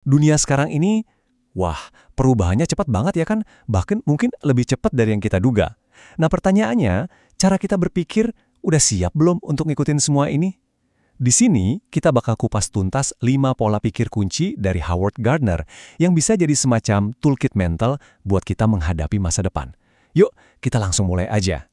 Dunia sekarang ini, wah, perubahannya cepat banget ya kan? Bahkan mungkin lebih cepat dari yang kita duga. Nah pertanyaannya, cara kita berpikir udah siap belum untuk ngikutin semua ini? Di sini, kita bakal kupas tuntas 5 pola pikir kunci dari Howard Gardner yang bisa jadi semacam toolkit mental buat kita menghadapi masa depan. Yuk, kita langsung mulai aja.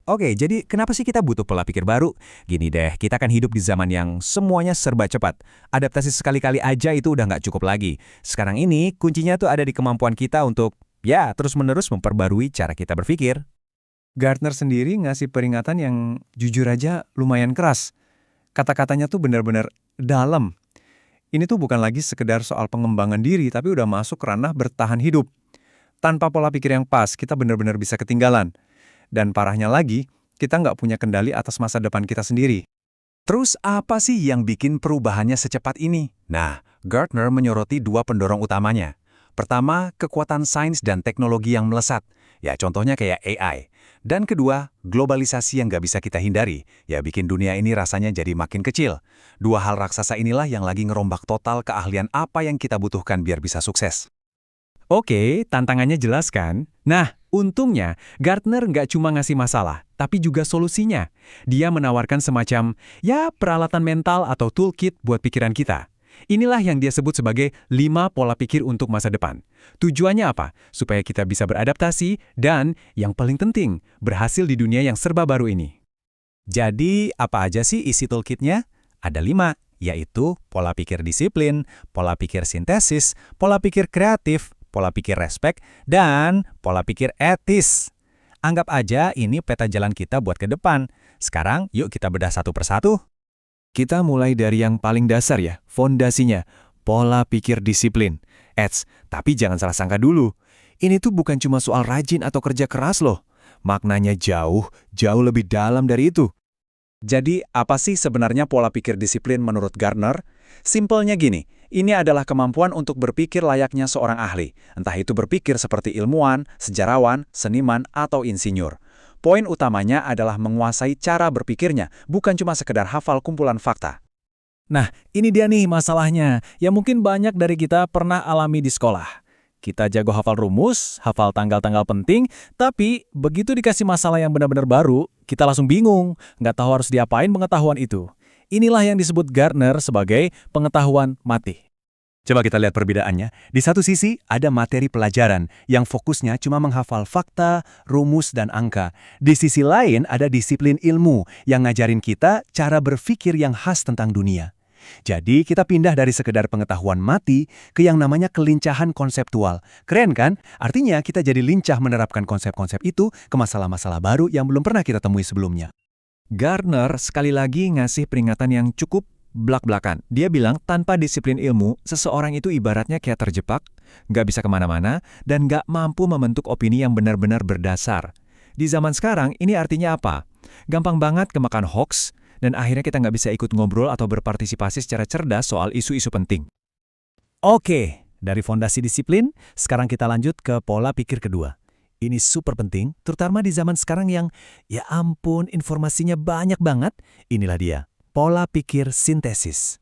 Oke, jadi kenapa sih kita butuh pola pikir baru? Gini deh, kita kan hidup di zaman yang semuanya serba cepat. Adaptasi sekali-kali aja itu udah nggak cukup lagi. Sekarang ini, kuncinya tuh ada di kemampuan kita untuk, ya, terus-menerus memperbarui cara kita berpikir. Gardner sendiri ngasih peringatan yang jujur aja lumayan keras. Kata-katanya tuh benar-benar dalam. Ini tuh bukan lagi sekedar soal pengembangan diri, tapi udah masuk ranah bertahan hidup. Tanpa pola pikir yang pas, kita benar-benar bisa ketinggalan. Dan parahnya lagi, kita nggak punya kendali atas masa depan kita sendiri. Terus apa sih yang bikin perubahannya secepat ini? Nah, Gardner menyoroti dua pendorong utamanya. Pertama, kekuatan sains dan teknologi yang melesat. Ya, contohnya kayak AI. Dan kedua, globalisasi yang nggak bisa kita hindari. Ya, bikin dunia ini rasanya jadi makin kecil. Dua hal raksasa inilah yang lagi ngerombak total keahlian apa yang kita butuhkan biar bisa sukses. Oke, tantangannya jelas kan? Nah, untungnya Gardner nggak cuma ngasih masalah, tapi juga solusinya. Dia menawarkan semacam, ya, peralatan mental atau toolkit buat pikiran kita. Inilah yang dia sebut sebagai 5 pola pikir untuk masa depan. Tujuannya apa? Supaya kita bisa beradaptasi dan, yang paling penting, berhasil di dunia yang serba baru ini. Jadi, apa aja sih isi toolkitnya? Ada 5, yaitu pola pikir disiplin, pola pikir sintesis, pola pikir kreatif, pola pikir respek, dan pola pikir etis. Anggap aja ini peta jalan kita buat ke depan. Sekarang, yuk kita bedah satu persatu. Kita mulai dari yang paling dasar ya, fondasinya, pola pikir disiplin. Tapi jangan salah sangka dulu. Ini tuh bukan cuma soal rajin atau kerja keras loh. Maknanya jauh lebih dalam dari itu. Jadi, apa sih sebenarnya pola pikir disiplin menurut Gardner? Simpelnya gini, ini adalah kemampuan untuk berpikir layaknya seorang ahli. Entah itu berpikir seperti ilmuwan, sejarawan, seniman, atau insinyur. Poin utamanya adalah menguasai cara berpikirnya, bukan cuma sekedar hafal kumpulan fakta. Nah, ini dia nih masalahnya, yang mungkin banyak dari kita pernah alami di sekolah. Kita jago hafal rumus, hafal tanggal-tanggal penting, tapi begitu dikasih masalah yang benar-benar baru, kita langsung bingung, nggak tahu harus diapain pengetahuan itu. Inilah yang disebut Gardner sebagai pengetahuan mati. Coba kita lihat perbedaannya. Di satu sisi, ada materi pelajaran yang fokusnya cuma menghafal fakta, rumus, dan angka. Di sisi lain, ada disiplin ilmu yang ngajarin kita cara berpikir yang khas tentang dunia. Jadi, kita pindah dari sekedar pengetahuan mati ke yang namanya kelincahan konseptual. Keren kan? Artinya, kita jadi lincah menerapkan konsep-konsep itu ke masalah-masalah baru yang belum pernah kita temui sebelumnya. Gardner sekali lagi ngasih peringatan yang cukup blak-blakan. Dia bilang tanpa disiplin ilmu, seseorang itu ibaratnya kayak terjebak, nggak bisa kemana-mana, dan nggak mampu membentuk opini yang benar-benar berdasar. Di zaman sekarang, ini artinya apa? Gampang banget kemakan hoax, dan akhirnya kita nggak bisa ikut ngobrol atau berpartisipasi secara cerdas soal isu-isu penting. Oke, dari fondasi disiplin, sekarang kita lanjut ke pola pikir kedua. Ini super penting, terutama di zaman sekarang yang, ya ampun, informasinya banyak banget. Inilah dia. Pola pikir sintesis.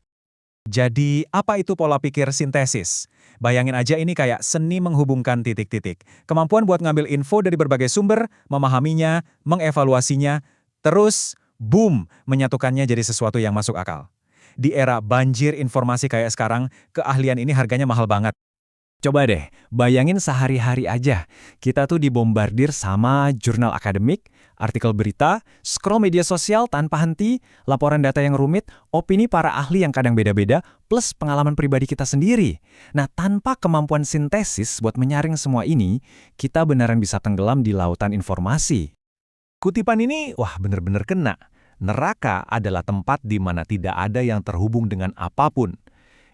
Jadi, apa itu pola pikir sintesis? Bayangin aja ini kayak seni menghubungkan titik-titik. Kemampuan buat ngambil info dari berbagai sumber, memahaminya, mengevaluasinya, terus, boom, menyatukannya jadi sesuatu yang masuk akal. Di era banjir informasi kayak sekarang, keahlian ini harganya mahal banget. Coba deh, bayangin sehari-hari aja. Kita tuh dibombardir sama jurnal akademik, artikel berita, scroll media sosial tanpa henti, laporan data yang rumit, opini para ahli yang kadang beda-beda, plus pengalaman pribadi kita sendiri. Nah, tanpa kemampuan sintesis buat menyaring semua ini, kita beneran bisa tenggelam di lautan informasi. Kutipan ini, wah bener-bener kena. Neraka adalah tempat di mana tidak ada yang terhubung dengan apapun.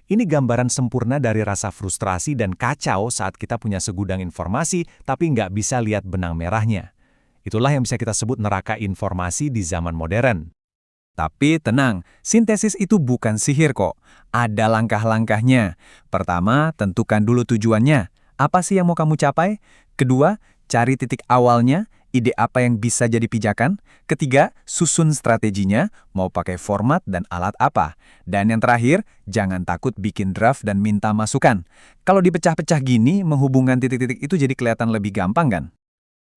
Ini gambaran sempurna dari rasa frustrasi dan kacau saat kita punya segudang informasi tapi nggak bisa lihat benang merahnya. Itulah yang bisa kita sebut neraka informasi di zaman modern. Tapi tenang, sintesis itu bukan sihir kok. Ada langkah-langkahnya. Pertama, tentukan dulu tujuannya. Apa sih yang mau kamu capai? Kedua, cari titik awalnya. ide apa yang bisa jadi pijakan. Ketiga, susun strateginya, mau pakai format dan alat apa. Dan yang terakhir, jangan takut bikin draft dan minta masukan. Kalau dipecah-pecah gini, menghubungkan titik-titik itu jadi kelihatan lebih gampang kan?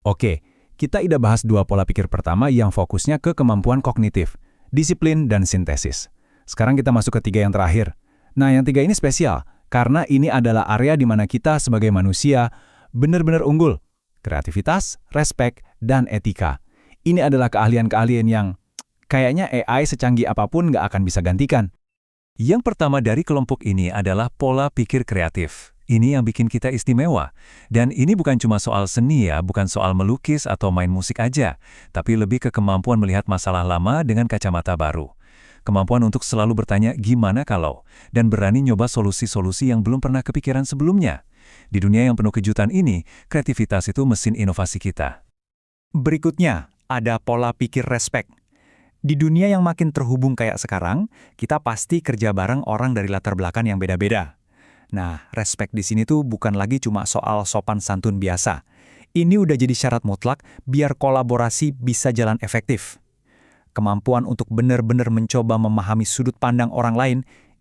Oke, kita udah bahas 2 pola pikir pertama yang fokusnya ke kemampuan kognitif, disiplin, dan sintesis. Sekarang kita masuk ke 3 yang terakhir. Nah, yang 3 ini spesial, karena ini adalah area di mana kita sebagai manusia benar-benar unggul. Kreativitas, respek, dan etika. Ini adalah keahlian-keahlian yang kayaknya AI secanggih apapun nggak akan bisa gantikan. Yang pertama dari kelompok ini adalah pola pikir kreatif. Ini yang bikin kita istimewa. Dan ini bukan cuma soal seni ya, bukan soal melukis atau main musik aja, tapi lebih ke kemampuan melihat masalah lama dengan kacamata baru. Kemampuan untuk selalu bertanya gimana kalau, dan berani nyoba solusi-solusi yang belum pernah kepikiran sebelumnya. Di dunia yang penuh kejutan ini, kreativitas itu mesin inovasi kita. Berikutnya, ada pola pikir respek. Di dunia yang makin terhubung kayak sekarang, kita pasti kerja bareng orang dari latar belakang yang beda-beda. Nah, respek di sini tuh bukan lagi cuma soal sopan santun biasa. Ini udah jadi syarat mutlak biar kolaborasi bisa jalan efektif. Kemampuan untuk benar-benar mencoba memahami sudut pandang orang lain,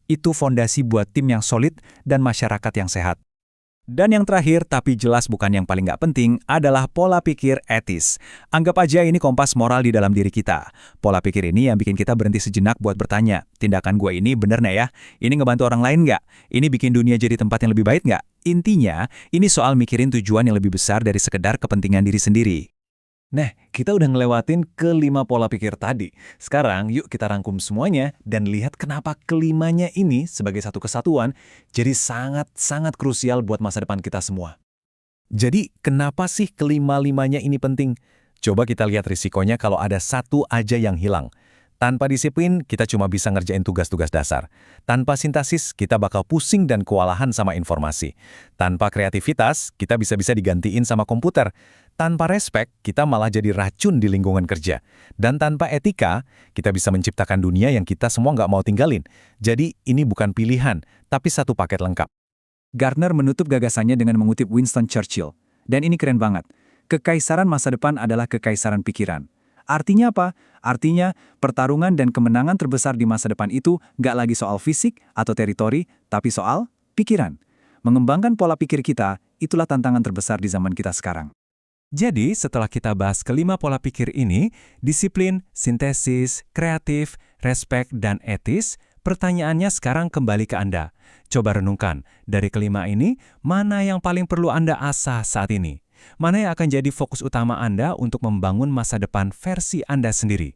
itu fondasi buat tim yang solid dan masyarakat yang sehat. Dan yang terakhir, tapi jelas bukan yang paling nggak penting, adalah pola pikir etis. Anggap aja ini kompas moral di dalam diri kita. Pola pikir ini yang bikin kita berhenti sejenak buat bertanya, tindakan gue ini bener nggak ya? Ini ngebantu orang lain nggak? Ini bikin dunia jadi tempat yang lebih baik nggak? Intinya, ini soal mikirin tujuan yang lebih besar dari sekedar kepentingan diri sendiri. Nah, kita udah ngelewatin ke-5 pola pikir tadi. Sekarang yuk kita rangkum semuanya dan lihat kenapa kelimanya ini sebagai satu kesatuan jadi sangat-sangat krusial buat masa depan kita semua. Jadi, kenapa sih kelima-limanya ini penting? Coba kita lihat risikonya kalau ada satu aja yang hilang. Tanpa disiplin, kita cuma bisa ngerjain tugas-tugas dasar. Tanpa sintesis, kita bakal pusing dan kewalahan sama informasi. Tanpa kreativitas, kita bisa-bisa digantiin sama komputer. Tanpa respek, kita malah jadi racun di lingkungan kerja. Dan tanpa etika, kita bisa menciptakan dunia yang kita semua nggak mau tinggalin. Jadi, ini bukan pilihan, tapi satu paket lengkap. Gardner menutup gagasannya dengan mengutip Winston Churchill. Dan ini keren banget. Kekaisaran masa depan adalah kekaisaran pikiran. Artinya apa? Artinya, pertarungan dan kemenangan terbesar di masa depan itu nggak lagi soal fisik atau teritori, tapi soal pikiran. Mengembangkan pola pikir kita, itulah tantangan terbesar di zaman kita sekarang. Jadi, setelah kita bahas ke-5 pola pikir ini, disiplin, sintesis, kreatif, respek, dan etis, pertanyaannya sekarang kembali ke Anda. Coba renungkan, dari ke-5 ini, mana yang paling perlu Anda asah saat ini? Mana yang akan jadi fokus utama Anda untuk membangun masa depan versi Anda sendiri?